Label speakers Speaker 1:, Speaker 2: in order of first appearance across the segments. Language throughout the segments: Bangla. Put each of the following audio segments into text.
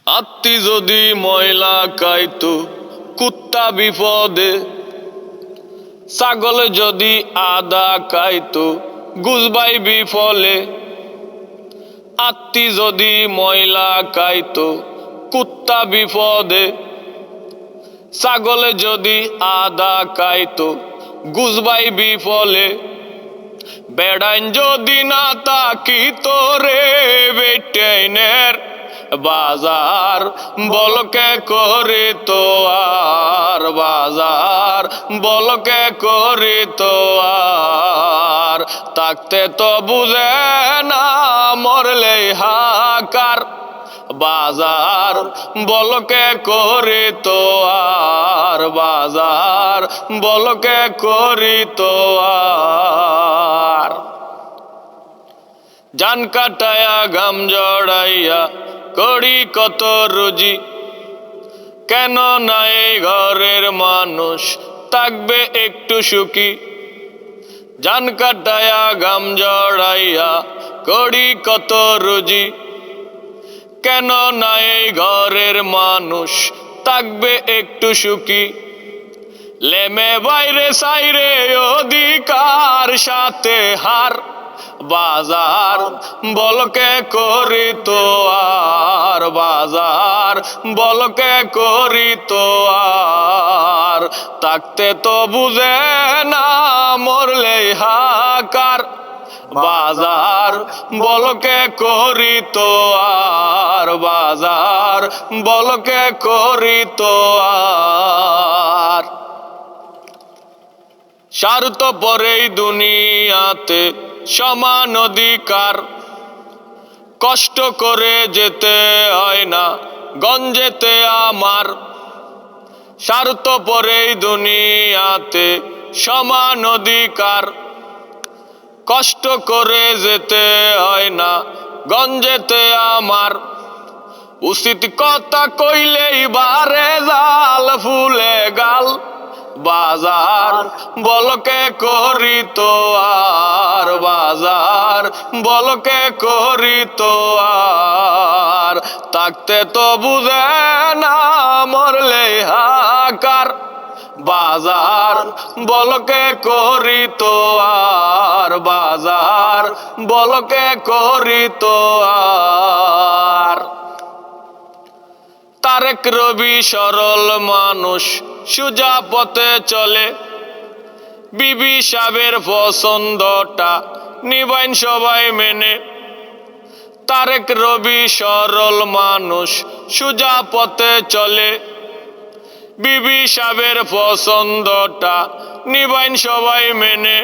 Speaker 1: আত্মি যদি ময়লা খাইতো কুত্তা বিপদে, ছাগল যদি আদা খাইতো গুজবাই বিফলে। আত্মি যদি ময়লা খাইতো কুত্তা বিপদে, ছাগল যদি আদা খাইতো গুজবাই বিফলে। বেড়াইন যদি না তাকিতো রে বেটাইনের বাজার, বলকে করি তো আর বাজার, বলকে করি তো আর। থাকতে তো বুঝে না মরলে হাকার বাজার, বলকে করি তো আর বাজার, বলকে করি তো আর। জান কাটায়া গাম জড়াইয়া করি কত রুজি, কেন নাই ঘরের মানুষ থাকবে একটু সুখী। জান কাটায়া গাম জড়াইয়া করি কত রুজি, কেন নাই ঘরের মানুষ থাকবে একটু সুখী। লেমে বাইরে সাইরে অধিকার সাথে হার বাজার, বলকে করি তো আর বাজার, বলকে করি তো আর। থাকতে তো বুঝে না মরলে হাকার বাজার, বলকে করি তো আর বাজার, বলকে করি তো আর। স্বার্থ পরেই দুনিয়াতে সমান অধিকার, কষ্ট করে যেতে হয় না গঞ্জেতে আমার। স্বার্থ পরেই দুনিয়াতে সমান অধিকার, কষ্ট করে যেতে হয় না গঞ্জেতে আমার। উচিত কথা কইলেই বারে জাল ফুলে গাল বাজার, বলকে করি তো আর বাজার, বলকে করি তো আর। থাকতে তো বুঝে না মরলে হাকার বাজার, বলকে করি তো আর বাজার, বলকে করি তো আর। তারেক রবি সরল মানুষ সুজা পথে চলে, বিবি সাহেবের পছন্দটা নিবাইন সবাই মেনে। তারেক রবি সরল মানুষ সুজা পথে চলে, বিবি সাহেবের পছন্দটা নিবাইন সবাই মেনে।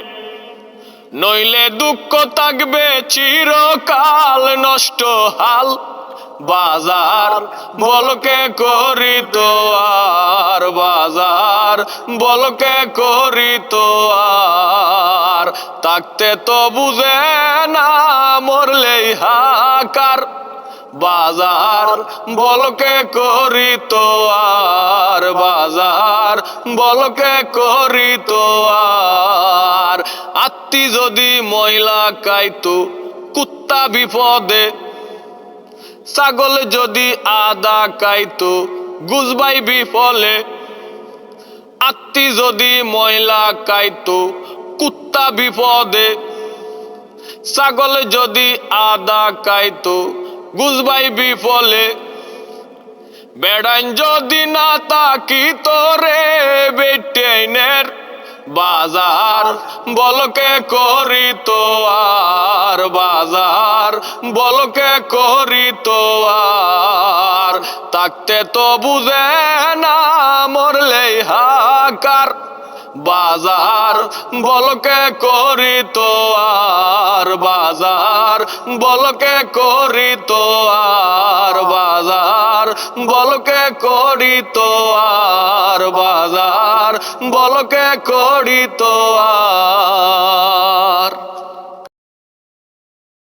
Speaker 1: নইলে দুঃখ থাকবে চিরকাল নষ্ট হাল বাজার, বলকে করি তো আর বাজার, বলকে করি তো আর। থাকতে তো বুঝে না মরলেই হাকার বাজার, বলকে করি তো আর বাজার, বলকে করি তো আর। আত্মি যদি ময়লা খাইতো কুত্তা বিপদে, ছাগল যদি আদা খাইতো গুজবাই বিফলে। আত্মি যদি ময়লা খাইতো কুত্তা বিপদে, ছাগল যদি আদা খাইতো গুজবাই বিফলে। বেড়াইন যদি না তাকিতো রে বেটাইনের বাজার, বলকে করি তো আর বাজার, বলকে করি তো আর। থাকতে তো বুঝে না মরলে হাকার বাজার, বলকে করি তো আর বাজার, বলকে করি তো আর বাজার, বলকে করি তো আর বাজার, বলকে করি তো আর।